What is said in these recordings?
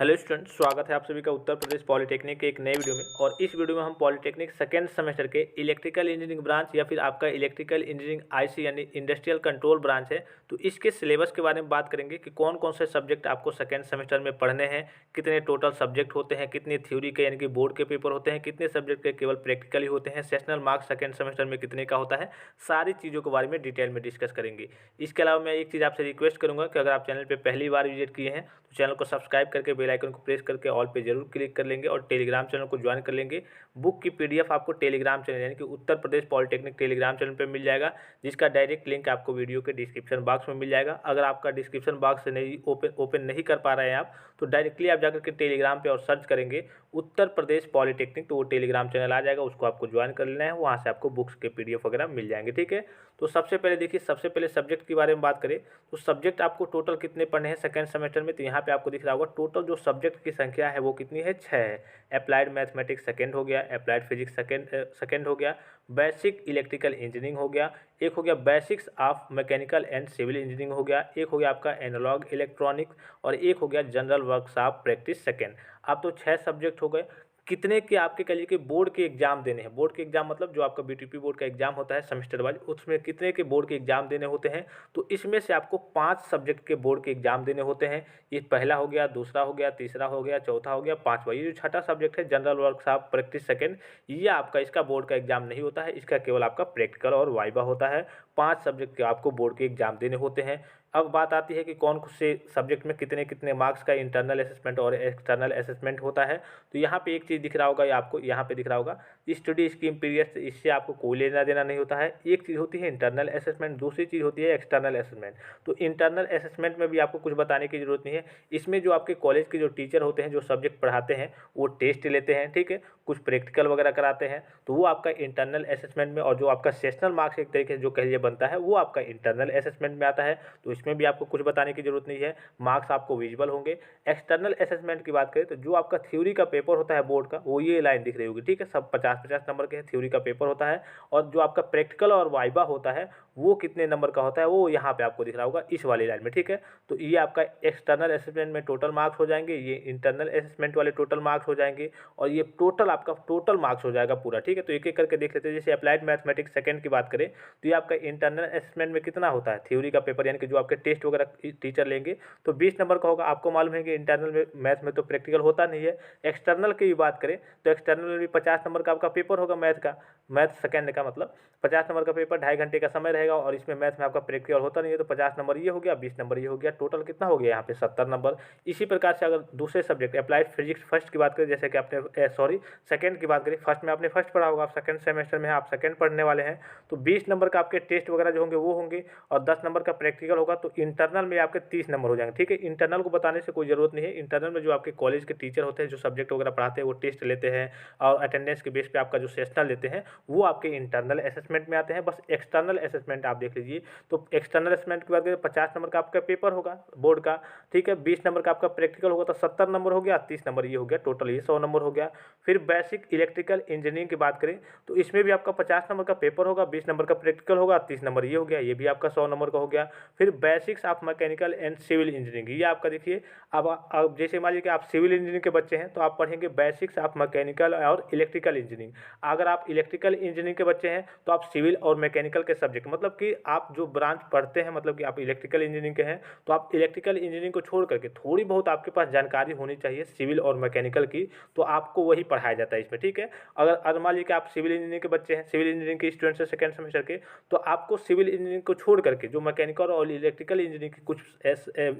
Hello student, स्वागत है आप सभी का उत्तर प्रदेश पॉलिटेक्निक के एक नए वीडियो में। और इस वीडियो में हम पॉलिटेक्निक सेकेंड सेमेस्टर के इलेक्ट्रिकल इंजीनियरिंग ब्रांच या फिर आपका इलेक्ट्रिकल इंजीनियरिंग आईसी यानी इंडस्ट्रियल कंट्रोल ब्रांच है, तो इसके सिलेबस के बारे में बात करेंगे कि कौन कौन से सब्जेक्ट आपको सेकेंड सेमेस्टर में पढ़ने हैं, कितने टोटल सब्जेक्ट होते हैं, कितने थ्योरी के यानी कि बोर्ड के पेपर होते हैं, कितने सब्जेक्ट के केवल प्रैक्टिकली होते हैं, सेशनल मार्क्स सेकेंड सेमेस्टर में कितने का होता है, सारी चीज़ों के बारे में डिटेल में डिस्कस करेंगे। इसके अलावा मैं एक चीज़ आपसे रिक्वेस्ट करूँगा कि अगर आप चैनल पर पहली बार विजिट किए हैं तो चैनल को सब्सक्राइब करके बेल आइकन को प्रेस करके ऑल पे जरूर क्लिक कर लेंगे और टेलीग्राम चैनल को ज्वाइन कर लेंगे। बुक की पीडीएफ आपको टेलीग्राम चैनल यानी कि Uttar Pradesh polytechnic Telegram channel पे मिल जाएगा, जिसका डायरेक्ट लिंक आपको वीडियो के डिस्क्रिप्शन बॉक्स में मिल जाएगा। अगर आपका डिस्क्रिप्शन बॉक्स से नहीं ओपन नहीं कर पा रहे हैं आप, तो डायरेक्टली आप जाकर के टेलीग्राम पे और सर्च करेंगे उत्तर प्रदेश पॉलिटेक्निक, तो वो टेलीग्राम चैनल आ जाएगा, उसको आपको ज्वाइन कर लेना है। वहाँ से आपको बुक्स के पीडीएफ वगैरह मिल जाएंगे। ठीक है, तो सबसे पहले देखिए, सबसे पहले सब्जेक्ट के बारे में बात करें तो सब्जेक्ट आपको टोटल कितने पढ़ने हैं सेकंड सेमेस्टर में, तो यहाँ पे आपको दिख रहा होगा टोटल जो सब्जेक्ट की संख्या है वो कितनी है, 6 है। अप्लाइड मैथमेटिक्स सेकंड हो गया, अप्लाइड फिजिक्स सेकंड हो गया, बेसिक इलेक्ट्रिकल इंजीनियरिंग हो गया, एक हो गया basics of mechanical and civil engineering हो गया, एक हो गया आपका एनालॉग इलेक्ट्रॉनिक्स और एक हो गया जनरल वर्कशॉप प्रैक्टिस सेकंड। अब तो 6 सब्जेक्ट हो गए। कितने के आपके कह लीजिए कि बोर्ड के एग्जाम देने हैं, बोर्ड के एग्जाम मतलब जो आपका बीटीपी बोर्ड का एग्जाम होता है सेमेस्टर वाइज, उसमें कितने के बोर्ड के एग्जाम देने होते हैं, तो इसमें से आपको 5 सब्जेक्ट के बोर्ड के एग्जाम देने होते हैं। ये पहला हो गया, दूसरा हो गया, तीसरा हो गया, चौथा हो गया, पांचवा। ये जो छठा सब्जेक्ट है जनरल वर्कशॉप प्रैक्टिस सेकंड, ये आपका इसका बोर्ड का एग्जाम नहीं होता है, इसका केवल आपका प्रैक्टिकल और वाइवा होता है। 5 सब्जेक्ट के आपको बोर्ड के एग्जाम देने होते हैं। अब बात आती है कि कौन से सब्जेक्ट में कितने कितने मार्क्स का इंटरनल असेसमेंट और एक्सटर्नल असेसमेंट होता है। तो यहाँ पे एक चीज़ दिख रहा होगा, आपको यहाँ पे दिख रहा होगा स्टडी स्कीम पीरियड, इससे आपको कोई लेना देना नहीं होता है। एक चीज़ होती है इंटरनल असेसमेंट, दूसरी चीज़ होती है एक्सटर्नल असेसमेंट। तो इंटरनल असेसमेंट में भी आपको कुछ बताने की जरूरत नहीं है। इसमें जो आपके कॉलेज के जो टीचर होते हैं, जो सब्जेक्ट पढ़ाते हैं, वो टेस्ट लेते हैं, ठीक है, कुछ प्रैक्टिकल वगैरह कराते हैं, तो वो आपका इंटरनल असेसमेंट में, और जो आपका सेशनल मार्क्स एक तरीके से जो कहिए बनता है, वो आपका इंटरनल असेसमेंट में आता है। तो इसमें भी आपको कुछ बताने की जरूरत नहीं है, मार्क्स आपको विजिबल होंगे। एक्सटर्नल असेसमेंट की बात करें तो जो आपका थ्योरी का पेपर होता है बोर्ड का, वो ये लाइन दिख रही होगी, ठीक है, सब 50-50 नंबर के थ्योरी का पेपर होता है। और जो आपका प्रैक्टिकल और वाइवा होता है वो कितने नंबर का होता है, वो यहाँ पे आपको दिख रहा होगा इस वाली लाइन में, ठीक है। तो ये आपका एक्सटर्नल असेसमेंट में टोटल मार्क्स हो जाएंगे, ये इंटरनल असेसमेंट वाले टोटल मार्क्स हो जाएंगे, और ये टोटल आपका टोटल मार्क्स हो जाएगा पूरा, ठीक है। तो एक एक करके देख लेते हैं। जैसे अप्लाइड मैथमेटिक्स सेकंड की बात करें तो ये आपका इंटरनल असेसमेंट में कितना होता है, थ्योरी का पेपर यानी कि जो आपके टेस्ट वगैरह टीचर लेंगे, तो 20 नंबर का होगा। आपको मालूम है कि इंटरनल में मैथ में तो प्रैक्टिकल होता नहीं है। एक्सटर्नल की भी बात करें तो एक्सटर्नल में भी 50 नंबर का आपका पेपर होगा मैथ का, मैथ सेकंड का मतलब 50 नंबर का पेपर, 2.5 घंटे का समय रहेगा, और इसमें मैथ में आपका प्रैक्टिकल होता नहीं है। तो 50 नंबर ये हो गया, 20 नंबर ये हो गया, टोटल कितना हो गया यहाँ पे 70 नंबर। इसी प्रकार से अगर दूसरे सब्जेक्ट अप्लाइड फिजिक्स फर्स्ट की बात करें, जैसे कि आपने सेकंड की बात करें, फर्स्ट में आपने फर्स्ट पढ़ा होगा, आप सेकंड सेमेस्टर में आप सेकंड पढ़ने वाले हैं, तो 20 नंबर का आपके टेस्ट वगैरह जो होंगे वो होंगे, और 10 नंबर का प्रैक्टिकल होगा। तो इंटरनल में आपके 30 नंबर हो जाएंगे, ठीक है। इंटरनल को बताने से कोई ज़रूरत नहीं है। इंटरनल में जो आपके कॉलेज के टीचर होते हैं, जो सब्जेक्ट वगैरह पढ़ाते हैं, वो टेस्ट लेते हैं, और अटेंडेंस के बेस पे आपका जो सेशनल लेते हैं वो आपके इंटरनल असेसमेंट में आते हैं। बस एक्सटर्नल असेसमेंट आप देख लीजिए। तो एक्सटर्नल असेसमेंट की बात करें 50 नंबर का आपका पेपर होगा बोर्ड का, ठीक है, 20 नंबर का आपका प्रैक्टिकल होगा, तो 70 नंबर हो गया, 30 नंबर ये हो गया, टोटल ये 100 नंबर हो गया। फिर बेसिक इलेक्ट्रिकल इंजीनियरिंग की बात करें तो इसमें भी आपका 50 नंबर का पेपर होगा, 20 नंबर का प्रैक्टिकल होगा, 30 नंबर ये हो गया, ये भी आपका 100 नंबर का हो गया। फिर basics of mechanical and civil engineering, ये आपका देखिए, अब जैसे मान लीजिए कि आप सिविल इंजीनियरिंग के बच्चे हैं तो आप पढ़ेंगे बेसिक्स ऑफ मैकेनिकल और इलेक्ट्रिकल इंजीनियरिंग। अगर आप इलेक्ट्रिकल इंजीनियरिंग के बच्चे हैं तो आप सिविल और मैकेनिकल के सब्जेक्ट, मतलब कि आप जो ब्रांच पढ़ते हैं, मतलब कि आप इलेक्ट्रिकल इंजीनियरिंग के हैं, तो आप इलेक्ट्रिकल इंजीनियरिंग को छोड़ करके थोड़ी बहुत आपके पास जानकारी होनी चाहिए सिविल और मैकेनिकल की, तो आपको वही पढ़ाया जाता है इसमें, ठीक है। अगर मान लीजिए कि आप सिविल इंजीनियरिंग के बच्चे हैं, सिविल इंजीनियरिंग के स्टूडेंट्स हैं सेकंड सेमेस्टर के, तो आपको सिविल इंजीनियरिंग को छोड़ करके जो मैकेनिकल और इलेक्ट्रिकल इंजीनियरिंग के कुछ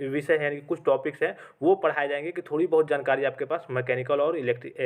विषय हैं, यानी कि कुछ टॉपिक्स हैं, वो पढ़ाए जाएंगे कि थोड़ी बहुत जानकारी आपके पास मैकेनिकल और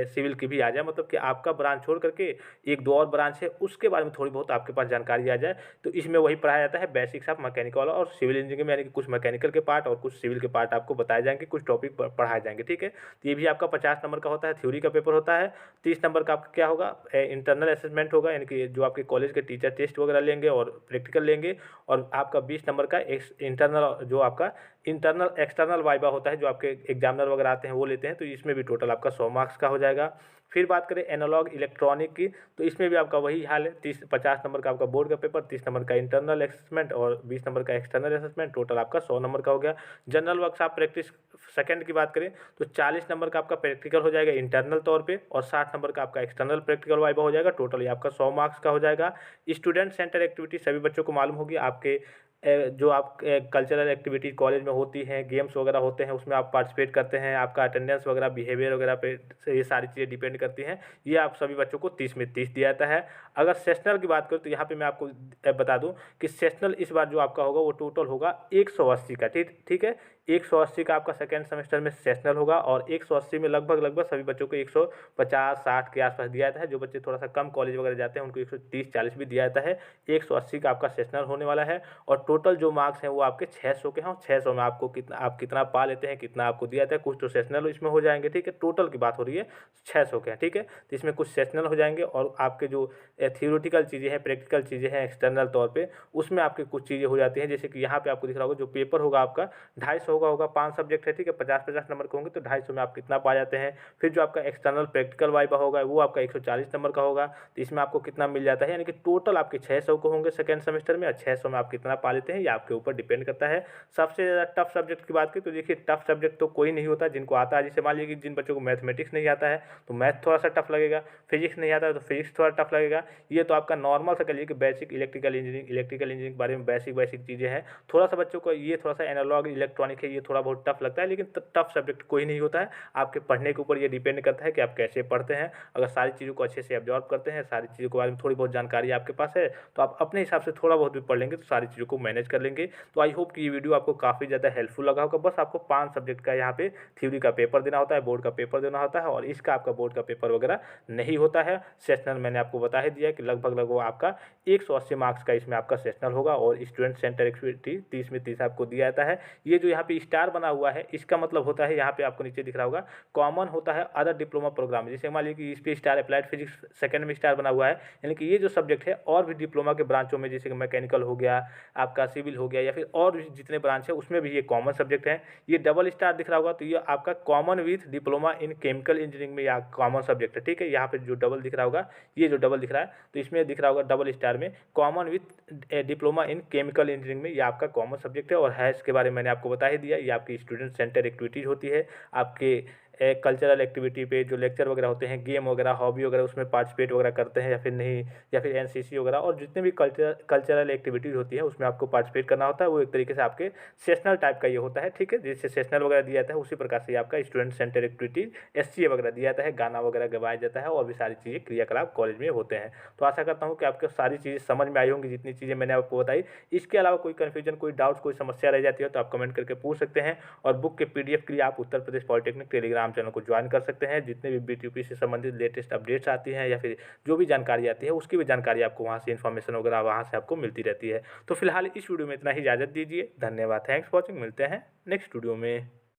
सिविल की भी आ जाए, मतलब कि आपका ब्रांच छोड़ करके एक दो और ब्रांच है उसके बारे में थोड़ी बहुत आपके पास जानकारी आ जाए। तो इसमें वही पढ़ाया जाता है बेसिक्स ऑफ मैकेनिकल और सिविल इंजीनियरिंग में, यानी कि कुछ मैकेनिकल के पार्ट और कुछ सिविल के पार्ट आपको बताए जाएंगे, कुछ टॉपिक पढ़ाए जाएंगे, ठीक है। तो ये भी आपका 50 नंबर का होता है, थ्योरी का पेपर होता है। 30 नंबर का आपका क्या होगा, इंटरनल असेसमेंट होगा, यानी कि जो आपके कॉलेज के टीचर टेस्ट वगैरह लेंगे और प्रैक्टिकल लेंगे। और आपका 20 नंबर का इंटरनल जो आपका इंटरनल एक्सटर्नल वाइवा होता है, जो आपके एग्जामिनर वगैरह आते हैं वो लेते हैं, तो इसमें भी टोटल आपका 100 मार्क्स का हो जाएगा। फिर बात करें एनालॉग इलेक्ट्रॉनिक की, तो इसमें भी आपका वही हाल है, 50 नंबर का आपका बोर्ड का पेपर, 30 नंबर का इंटरनल असेसमेंट और 20 नंबर का एक्सटर्नल असेसमेंट, टोटल आपका 100 नंबर का हो गया। जनरल वर्कशॉप प्रैक्टिस सेकंड की बात करें तो 40 नंबर का आपका प्रैक्टिकल हो जाएगा इंटरनल तौर पे और 60 नंबर का आपका एक्सटर्नल प्रैक्टिकल वाइवा हो जाएगा, टोटल ये आपका 100 मार्क्स का हो जाएगा। स्टूडेंट सेंटर एक्टिविटी सभी बच्चों को मालूम होगी, आपके जो आप कल्चरल एक्टिविटी कॉलेज में होती हैं, गेम्स वगैरह होते हैं, उसमें आप पार्टिसिपेट करते हैं, आपका अटेंडेंस वगैरह बिहेवियर वगैरह पे से ये सारी चीज़ें डिपेंड करती हैं। ये आप सभी बच्चों को 30 में 30 दिया जाता है। अगर सेशनल की बात करूँ तो यहाँ पे मैं आपको बता दूँ कि सेशनल इस बार जो आपका होगा वो टोटल होगा 180 का, ठीक है। 180 का आपका सेकेंड सेमेस्टर में सेशनल होगा और 180 में लगभग लगभग सभी बच्चों को 150-60 के आसपास दिया जाता है। जो बच्चे थोड़ा सा कम कॉलेज वगैरह जाते हैं उनको 130-40 भी दिया जाता है। 180 का आपका सेशनल होने वाला है और टोटल जो मार्क्स हैं वो आपके 600 के हैं और 600 में आपको कितना पा लेते हैं, कितना आपको दिया जाता है। कुछ तो सेशनल इसमें हो जाएंगे, ठीक है। टोटल की बात हो रही है 600 के हैं, ठीक है। तो इसमें कुछ सेशनल हो जाएंगे और आपके जो थियोरेटिकल चीज़ें हैं, प्रैक्टिकल चीज़ें हैं एक्सटर्नल तौर पे, उसमें आपकी कुछ चीज़ें हो जाती हैं। जैसे कि यहाँ पे आपको दिख रहा होगा जो पेपर होगा आपका 250 होगा 5 सब्जेक्ट है, ठीक है। 50-50 नंबर के होंगे तो 250 में आप कितना पा जाते हैं। फिर जो आपका एक्सटर्नल प्रैक्टिकल वाइवा होगा वो आपका 140 नंबर का होगा, तो इसमें आपको कितना मिल जाता है, यानी कि टोटल आपके 600 को होंगे सेकेंड सेमेस्टर में और 600 में आप कितना पा लेते हैं ये आपके ऊपर डिपेंड करता है। सबसे ज़्यादा टफ सब्जेक्ट की बात करें तो देखिए टफ सब्जेक्ट तो कोई नहीं होता जिनको आता है। जैसे मान लीजिए कि जिन बच्चों को मैथमेटिक्स नहीं आता है तो मैथ थोड़ा सा टफ लगेगा, फिजिक्स नहीं आता है तो फिजिक्स थोड़ा टफ लगेगा। ये तो आपका नॉर्मल सा करिए कि बेसिक इलेक्ट्रिकल इंजीनियरिंग के बारे में बेसिक चीज़ें हैं। थोड़ा सा बच्चों को ये थोड़ा सा एनालॉग इलेक्ट्रॉनिक है, ये थोड़ा बहुत टफ लगता है, लेकिन टफ सब्जेक्ट कोई नहीं होता है। आपके पढ़ने के ऊपर ये डिपेंड करता है कि आप कैसे पढ़ते हैं। अगर सारी चीज़ों को अच्छे से ऑब्जर्व करते हैं, सारी चीज़ों के बारे में थोड़ी बहुत जानकारी आपके पास है तो आप अपने हिसाब से थोड़ा बहुत भी पढ़ लेंगे तो सारी चीज़ों को मैनेज कर लेंगे। तो आई होप कि ये वीडियो आपको काफ़ी ज़्यादा हेल्पफुल लगा होगा। बस आपको 5 सब्जेक्ट का यहाँ पे थ्योरी का पेपर देना होता है, बोर्ड का पेपर देना होता है और इसका आपका बोर्ड का पेपर वगैरह नहीं होता है। सेशनल मैंने आपको बता ही दिया कि लगभग आपका 180 मार्क्स का इसमें आपका सेशनल होगा और स्टूडेंट सेंटर एक्टिविटी 30 में 30 आपको दिया जाता है। ये जो यहाँ पे स्टार बना हुआ है इसका मतलब होता है, यहाँ पे आपको नीचे दिख रहा होगा, कॉमन होता है अदर डिप्लोमा प्रोग्राम। जैसे मान लीजिए कि इस पे स्टार अप्लाइड फिजिक्स सेकंड में स्टार बना हुआ है, यानी कि ये जो सब्जेक्ट है और भी डिप्लोमा के ब्रांचों में जैसे कि मैकेनिकल हो गया, आपका सिविल हो गया या फिर और भी जितने ब्रांच है उसमें भी ये कॉमन सब्जेक्ट है। ये डबल स्टार दिख रहा होगा तो ये आपका common with diploma in chemical engineering में या कॉमन सब्जेक्ट है, ठीक है। यहाँ पे जो डबल दिख रहा होगा, ये जो डबल दिख रहा है तो इसमें दिख रहा होगा डबल स्टार में common with diploma in chemical engineering में ये आपका कॉमन सब्जेक्ट है। और है इसके बारे में मैंने आपको बता ही दिया, ये आपकी स्टूडेंट सेंटर एक्टिविटीज़ होती है। आपके कल्चरल एक्टिविटी पे जो लेक्चर वगैरह होते हैं, गेम वगैरह, हॉबी वगैरह, उसमें पार्टिसिपेट वगैरह करते हैं या फिर नहीं, या फिर एनसीसी वगैरह और जितने भी कल्चरल एक्टिविटीज़ होती हैं उसमें आपको पार्टिसिपेट करना होता है। वो एक तरीके से आपके सेशनल टाइप का ये होता है, ठीक है। जैसे सेशनल वगैरह दिया जाता है उसी प्रकार से आपका स्टूडेंट सेंटर एक्टिविटीज SCA वगैरह दिया जाता है, गाना वगैरह गवाया जाता है और भी सारी चीज़ें क्रियाकलाप कॉलेज में होते हैं। तो आशा करता हूँ कि आपको सारी चीज़ें समझ में आई होंगी जितनी चीज़ें मैंने आपको बताई। इसके अलावा कोई कन्फ्यूजन, कोई डाउट्स, कोई समस्या रह जाती है तो आप कमेंट करके पूछ सकते हैं। और बुक के PDF के लिए आप Uttar Pradesh polytechnic Telegram channel को ज्वाइन कर सकते हैं। जितने भी BTUP से संबंधित लेटेस्ट अपडेट्स आती हैं या फिर जो भी जानकारी आती है उसकी भी जानकारी आपको वहाँ से इन्फॉर्मेशन वगैरह वहाँ से आपको मिलती रहती है। तो फिलहाल इस वीडियो में इतना ही, इजाज़त दीजिए। धन्यवाद, थैंक्स फॉर वॉचिंग। मिलते हैं नेक्स्ट वीडियो में।